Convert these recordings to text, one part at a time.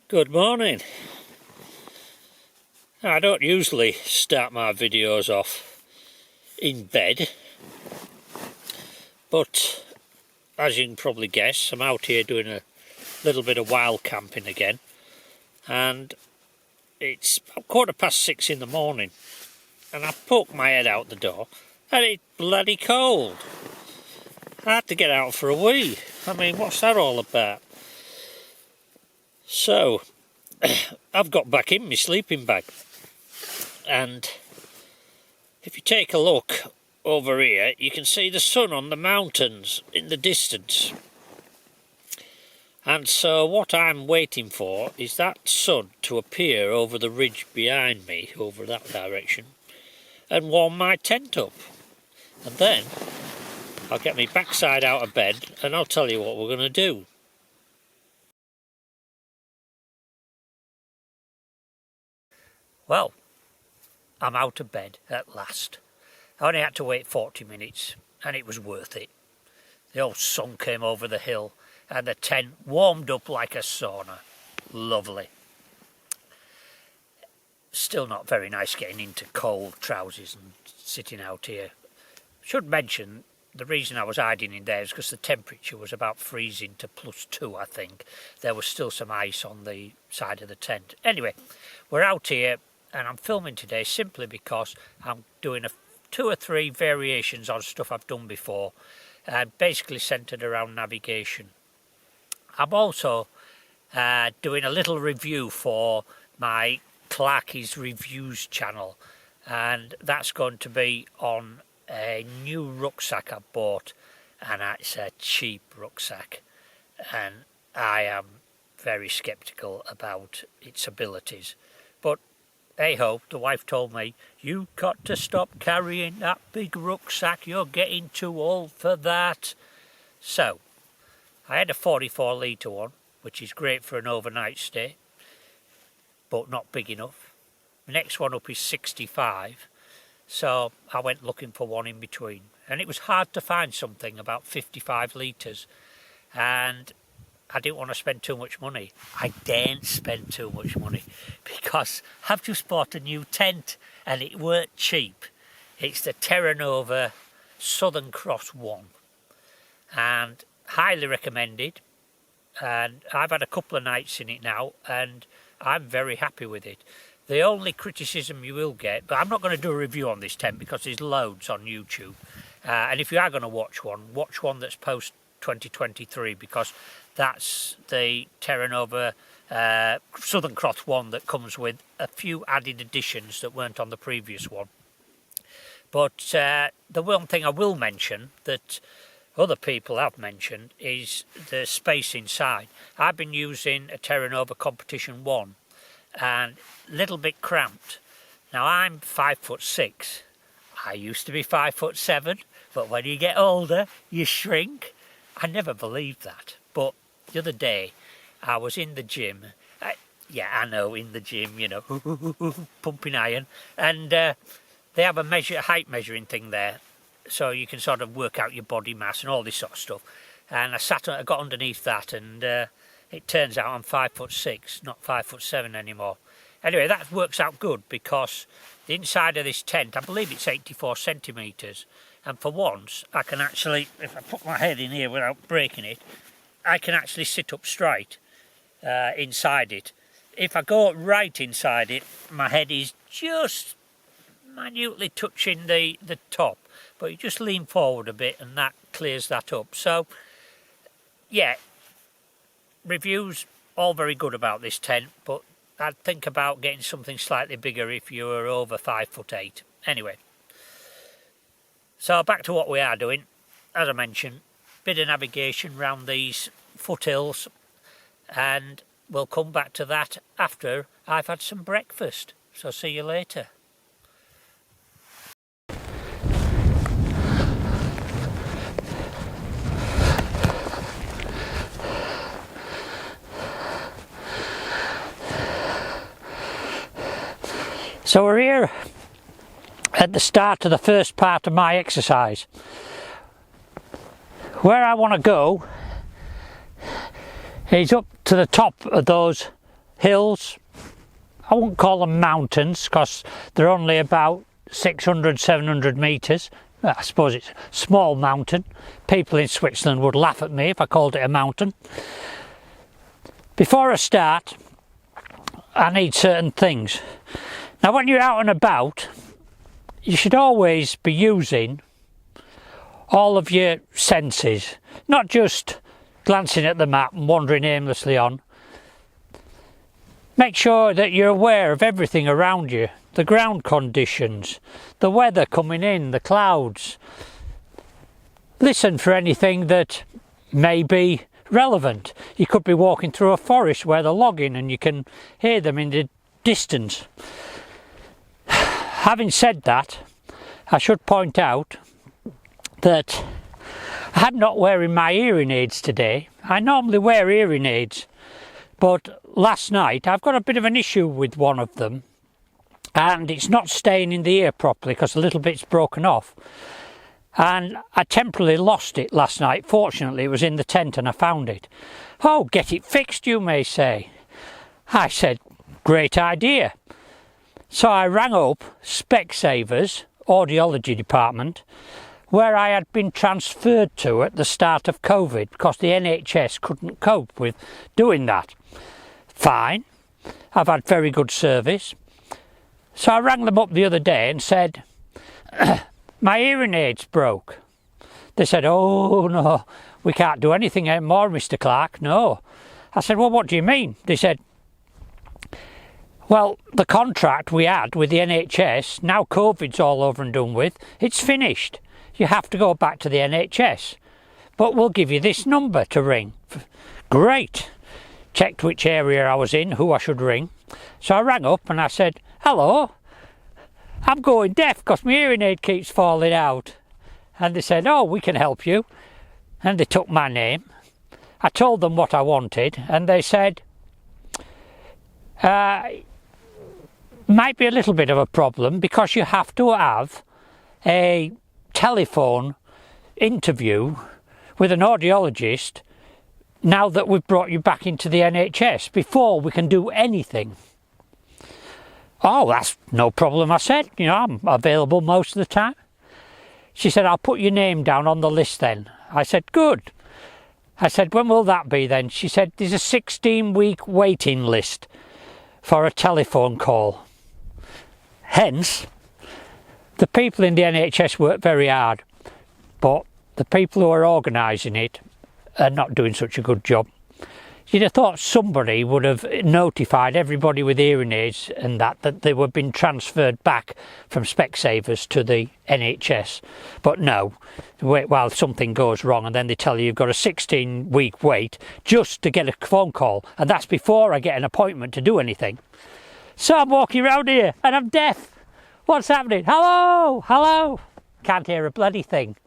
Good morning. I don't usually start my videos off in bed, but as you can probably guess, I'm out here doing a little bit of wild camping again, and it's about 6:15 in the morning, and I poked my head out the door and it's bloody cold. I had to get out for a wee. I mean, what's that all about? So I've got back in my sleeping bag, and if you take a look over here, you can see the sun on the mountains in the distance. And so what I'm waiting for is that sun to appear over the ridge behind me, over that direction, and warm my tent up. And then I'll get my backside out of bed and I'll tell you what we're going to do. Well, I'm out of bed at last. I only had to wait 40 minutes and it was worth it. The old sun came over the hill and the tent warmed up like a sauna. Lovely. Still not very nice getting into cold trousers and sitting out here. Should mention the reason I was hiding in there is because the temperature was about freezing to +2, I think. There was still some ice on the side of the tent. Anyway, we're out here and I'm filming today simply because I'm doing 2 or 3 variations on stuff I've done before, and basically centred around navigation. I'm also doing a little review for my Clarky's Reviews channel, and that's going to be on a new rucksack I bought, and it's a cheap rucksack, and I am very sceptical about its abilities. But hey ho, the wife told me, you've got to stop carrying that big rucksack, you're getting too old for that. So I had a 44 litre one, which is great for an overnight stay, but not big enough. The next one up is 65, so I went looking for one in between. And it was hard to find something about 55 litres, and I didn't want to spend too much money. I daren't spend too much money because I've just bought a new tent and it weren't cheap. It's the Terra Nova Southern Cross one, and highly recommended, and I've had a couple of nights in it now and I'm very happy with it. The only criticism you will get, but I'm not going to do a review on this tent because there's loads on YouTube, and if you are going to watch one that's post 2023, because that's the Terra Nova Southern Cross one that comes with a few added additions that weren't on the previous one. But the one thing I will mention that other people have mentioned is the space inside. I've been using a Terra Nova Competition 1 and a little bit cramped. Now I'm 5'6". I used to be 5'7", but when you get older you shrink. I never believed that, but the other day I was in the gym, in the gym, you know, pumping iron, and they have a height measuring thing there, so you can sort of work out your body mass and all this sort of stuff. And I got underneath that, and it turns out I'm 5'6", not 5'7" anymore. Anyway, that works out good because the inside of this tent, I believe it's 84 centimetres. And for once, I can actually, if I put my head in here without breaking it, I can actually sit up straight inside it. If I go right inside it, my head is just minutely touching the top. But you just lean forward a bit and that clears that up. So, yeah, reviews all very good about this tent, but I'd think about getting something slightly bigger if you were over 5'8". Anyway. So back to what we are doing. As I mentioned, bit of navigation around these foothills, and we'll come back to that after I've had some breakfast. So see you later. So we're here at the start of the first part of my exercise. Where I want to go is up to the top of those hills. I wouldn't call them mountains because they're only about 600, 700 metres. I suppose it's a small mountain. People in Switzerland would laugh at me if I called it a mountain. Before I start, I need certain things. Now when you're out and about, you should always be using all of your senses, not just glancing at the map and wandering aimlessly on. Make sure that you're aware of everything around you, the ground conditions, the weather coming in, the clouds. Listen for anything that may be relevant. You could be walking through a forest where they're logging and you can hear them in the distance. Having said that, I should point out that I'm not wearing my hearing aids today. I normally wear hearing aids, but last night I've got a bit of an issue with one of them and it's not staying in the ear properly because a little bit's broken off, and I temporarily lost it last night. Fortunately it was in the tent and I found it. Oh, get it fixed, you may say. I said, great idea. So I rang up Specsavers audiology department, where I had been transferred to at the start of COVID because the NHS couldn't cope with doing that. Fine, I've had very good service. So I rang them up the other day and said, my hearing aids broke. They said, oh no, we can't do anything anymore, Mr. Clark, no. I said, well, what do you mean? They said, well, the contract we had with the NHS, now COVID's all over and done with, it's finished. You have to go back to the NHS. But we'll give you this number to ring. Great. Checked which area I was in, who I should ring. So I rang up and I said, hello, I'm going deaf because my hearing aid keeps falling out. And they said, oh, we can help you. And they took my name. I told them what I wanted and they said, might be a little bit of a problem because you have to have a telephone interview with an audiologist now that we've brought you back into the NHS before we can do anything. Oh, that's no problem, I said. You know, I'm available most of the time. She said, I'll put your name down on the list then. I said, good. I said, when will that be then? She said, there's a 16-week waiting list for a telephone call. Hence, the people in the NHS work very hard, but the people who are organising it are not doing such a good job. You'd have thought somebody would have notified everybody with hearing aids and that they were being transferred back from Specsavers to the NHS. But no, well, something goes wrong and then they tell you you've got a 16-week wait just to get a phone call, and that's before I get an appointment to do anything. So I'm walking around here and I'm deaf. What's happening? Hello, hello. Can't hear a bloody thing.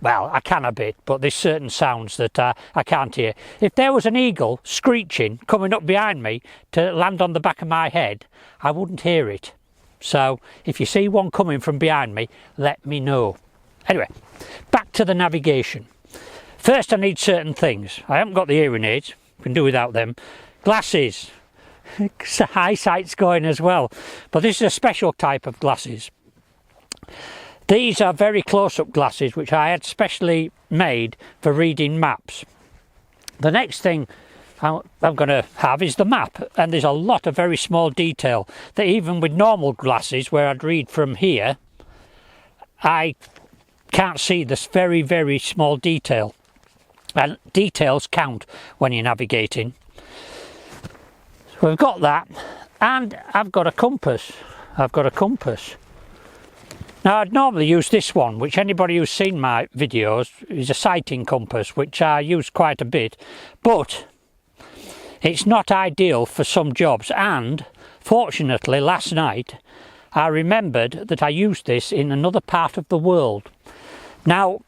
Well, I can a bit, but there's certain sounds that I can't hear. If there was an eagle screeching coming up behind me to land on the back of my head, I wouldn't hear it. So if you see one coming from behind me, let me know. Anyway, back to the navigation. First I need certain things. I haven't got the hearing aids, can do without them. Glasses. Eyesight's going as well, but this is a special type of glasses. These are very close-up glasses which I had specially made for reading maps. The next thing I'm going to have is the map, and there's a lot of very small detail that even with normal glasses where I'd read from here, I can't see this very, very small detail, and details count when you're navigating. So we've got that, and I've got a compass. Now I'd normally use this one, which anybody who's seen my videos is a sighting compass, which I use quite a bit, but it's not ideal for some jobs. And fortunately last night I remembered that I used this in another part of the world. Now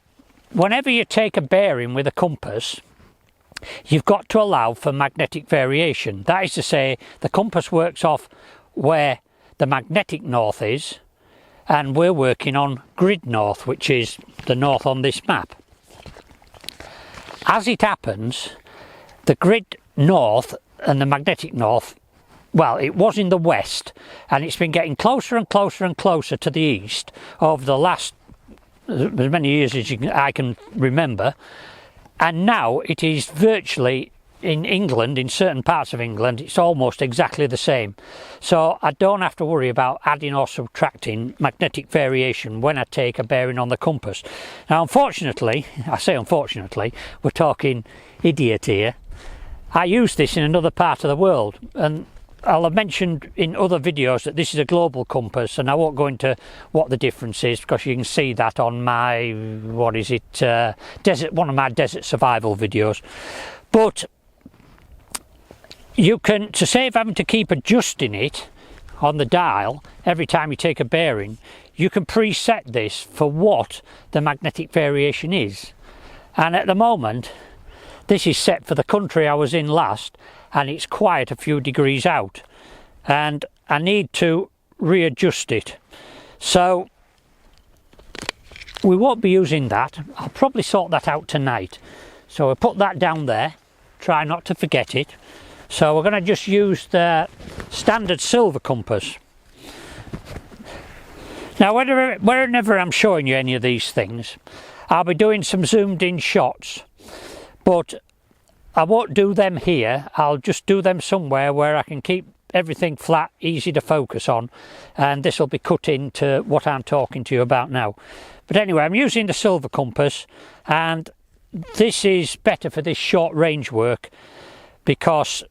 whenever you take a bearing with a compass, you've got to allow for magnetic variation. That is to say, the compass works off where the magnetic north is, and we're working on grid north, which is the north on this map. As it happens, the grid north and the magnetic north well, it was in the west, and it's been getting closer and closer and closer to the east over the last as many years as I can remember, and now it is virtually, in England, in certain parts of England, it's almost exactly the same. So I don't have to worry about adding or subtracting magnetic variation when I take a bearing on the compass. Now unfortunately, I say unfortunately, we're talking idiot here. I use this in another part of the world, and I'll have mentioned in other videos that this is a global compass, and I won't go into what the difference is because you can see that on my, what is it, one of my desert survival videos. But you can, to save having to keep adjusting it on the dial every time you take a bearing, you can preset this for what the magnetic variation is. And at the moment, this is set for the country I was in last, and it's quite a few degrees out, and I need to readjust it. So we won't be using that. I'll probably sort that out tonight. So we'll put that down there, try not to forget it. So we're going to just use the standard silver compass. Now whenever I'm showing you any of these things, I'll be doing some zoomed in shots, but I won't do them here. I'll just do them somewhere where I can keep everything flat, easy to focus on, and this will be cut into what I'm talking to you about now. But anyway, I'm using the silver compass, and this is better for this short range work because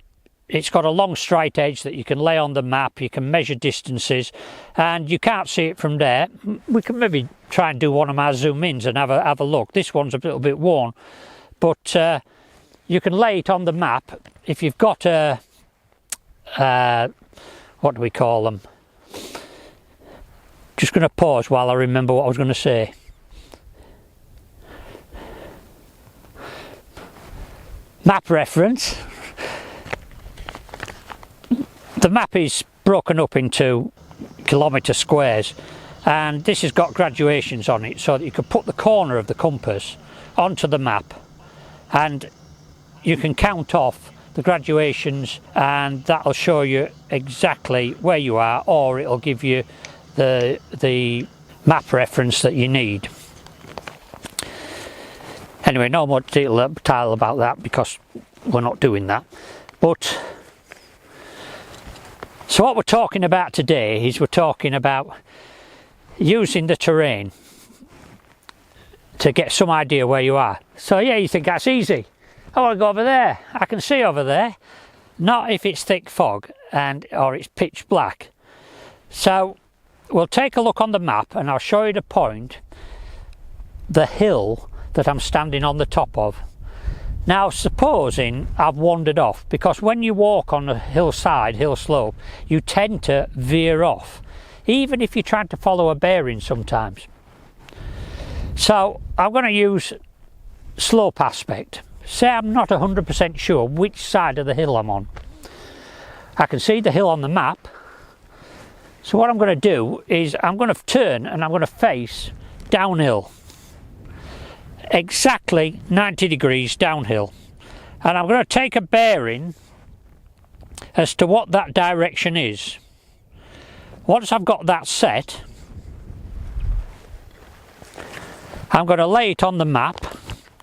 it's got a long straight edge that you can lay on the map, you can measure distances, and you can't see it from there. We can maybe try and do one of my zoom ins and have a look. This one's a little bit worn, but you can lay it on the map if you've got a, what do we call them? Just going to pause while I remember what I was going to say. Map reference. The map is broken up into kilometre squares, and this has got graduations on it so that you can put the corner of the compass onto the map, and you can count off the graduations, and that'll show you exactly where you are, or it'll give you the map reference that you need. Anyway, no more detail about that because we're not doing that. But so what we're talking about today is we're talking about using the terrain to get some idea where you are. So yeah, you think that's easy. I want to go over there. I can see over there. Not if it's thick fog or it's pitch black. So we'll take a look on the map and I'll show you the point, the hill that I'm standing on the top of. Now supposing I've wandered off, because when you walk on a hillside, hill slope, you tend to veer off, even if you're trying to follow a bearing sometimes. So I'm going to use slope aspect. Say I'm not 100% sure which side of the hill I'm on. I can see the hill on the map. So what I'm going to do is I'm going to turn and I'm going to face downhill. Exactly 90 degrees downhill. And I'm going to take a bearing as to what that direction is. Once I've got that set, I'm going to lay it on the map,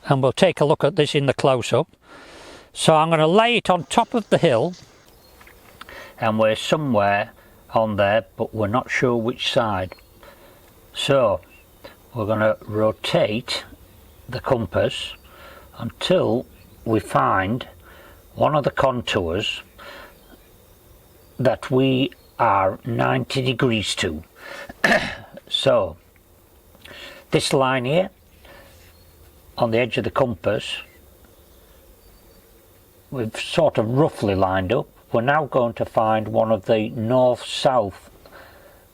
and we'll take a look at this in the close-up. So I'm going to lay it on top of the hill, and we're somewhere on there, but we're not sure which side. So we're going to rotate the compass until we find one of the contours that we are 90 degrees to. So this line here on the edge of the compass, we've sort of roughly lined up. We're now going to find one of the north-south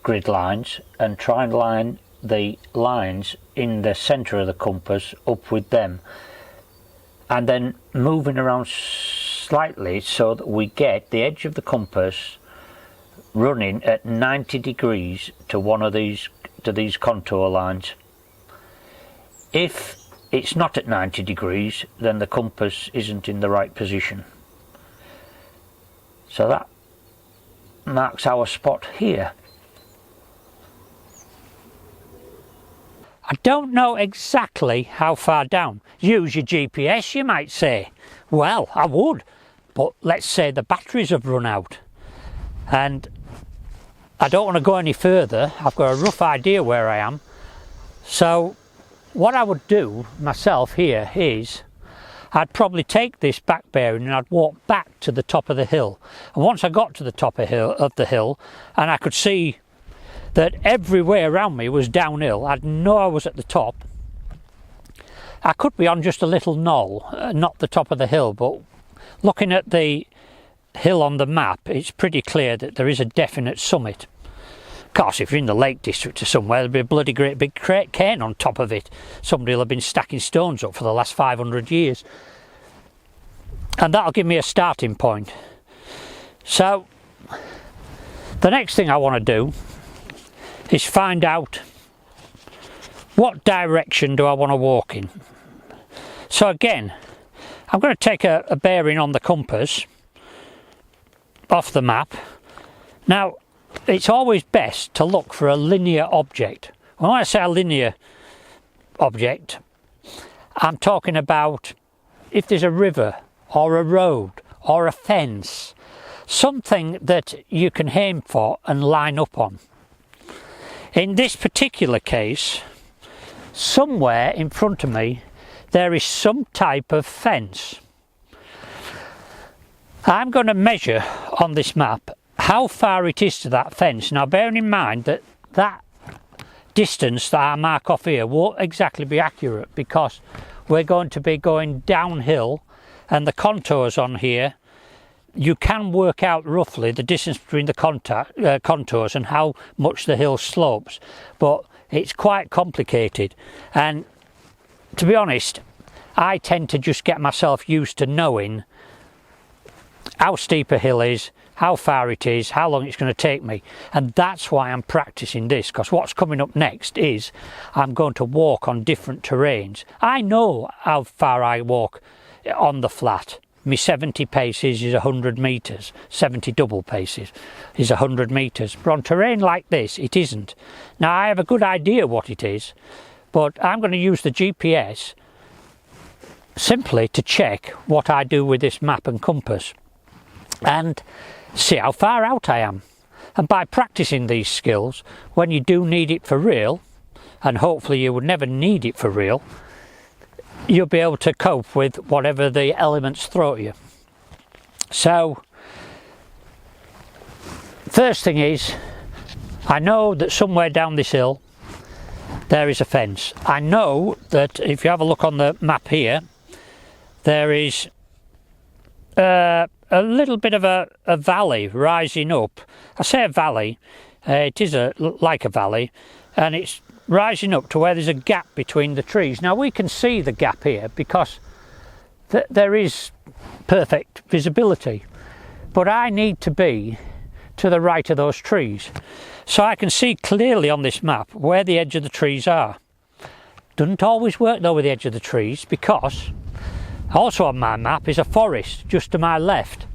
grid lines and try and line the lines in the centre of the compass up with them, and then moving around slightly so that we get the edge of the compass running at 90 degrees to one of these contour lines. If it's not at 90 degrees, then the compass isn't in the right position. So that marks our spot here. I don't know exactly how far down. Use your GPS, you might say. Well, I would, but let's say the batteries have run out and I don't want to go any further. I've got a rough idea where I am. So what I would do myself here is I'd probably take this back bearing and I'd walk back to the top of the hill. And once I got to the top of the hill and I could see that everywhere around me was downhill, I'd know I was at the top. I could be on just a little knoll, not the top of the hill, but looking at the hill on the map, it's pretty clear that there is a definite summit. Of course, if you're in the Lake District or somewhere, there'll be a bloody great big cairn on top of it. Somebody will have been stacking stones up for the last 500 years. And that'll give me a starting point. So, the next thing I want to do is find out what direction do I want to walk in. So again, I'm going to take a bearing on the compass off the map. Now, it's always best to look for a linear object. When I say a linear object, I'm talking about if there's a river or a road or a fence, something that you can aim for and line up on. In this particular case, somewhere in front of me there is some type of fence. I'm going to measure on this map how far it is to that fence. Now, bearing in mind that that distance that I mark off here won't exactly be accurate because we're going to be going downhill, and the contours on here, you can work out roughly the distance between the contours and how much the hill slopes, but it's quite complicated. And to be honest, I tend to just get myself used to knowing how steep a hill is, how far it is, how long it's going to take me. And that's why I'm practicing this, because what's coming up next is I'm going to walk on different terrains. I know how far I walk on the flat. My 70 paces is 100 metres, 70 double paces is 100 metres. But on terrain like this, it isn't. Now, I have a good idea what it is, but I'm going to use the GPS simply to check what I do with this map and compass and see how far out I am. And by practicing these skills, when you do need it for real, and hopefully you would never need it for real, you'll be able to cope with whatever the elements throw at you. So, first thing is, I know that somewhere down this hill there is a fence. I know that if you have a look on the map here, there is a little bit of a valley rising up. I say a valley, it is like a valley, and it's rising up to where there's a gap between the trees. Now, we can see the gap here because there is perfect visibility, but I need to be to the right of those trees, so I can see clearly on this map where the edge of the trees are. Doesn't always work though with the edge of the trees, because also on my map is a forest just to my left.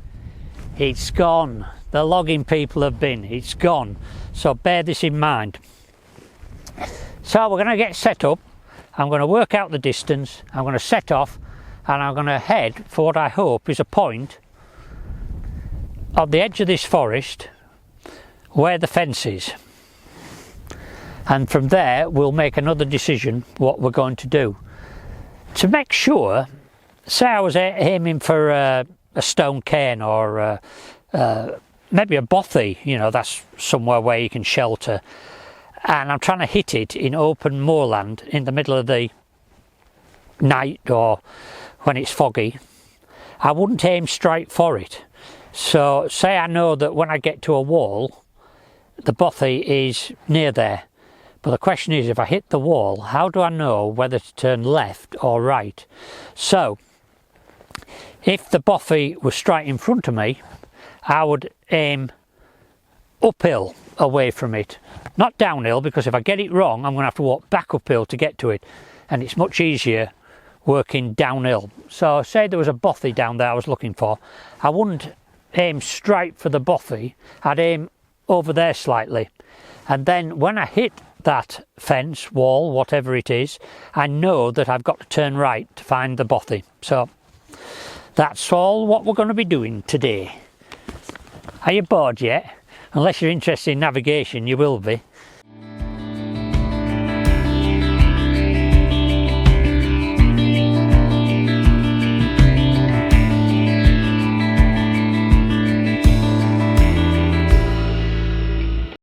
It's gone. The logging people have been. It's gone. So bear this in mind. So we're going to get set up. I'm going to work out the distance. I'm going to set off, and I'm going to head for what I hope is a point on the edge of this forest where the fence is. And from there we'll make another decision what we're going to do. To make sure, say I was aiming for a stone cairn or maybe a bothy, you know, that's somewhere where you can shelter, and I'm trying to hit it in open moorland in the middle of the night or when it's foggy, I wouldn't aim straight for it. So say I know that when I get to a wall, the bothy is near there, but the question is, if I hit the wall, how do I know whether to turn left or right? So if the bothy was straight in front of me, I would aim uphill away from it, not downhill, because if I get it wrong I'm going to have to walk back uphill to get to it, and it's much easier working downhill. So say there was a bothy down there I was looking for, I wouldn't aim straight for the bothy, I'd aim over there slightly, and then when I hit that fence, wall, whatever it is, I know that I've got to turn right to find the bothy. So that's all what we're going to be doing today. Are you bored yet? Unless you're interested in navigation, you will be.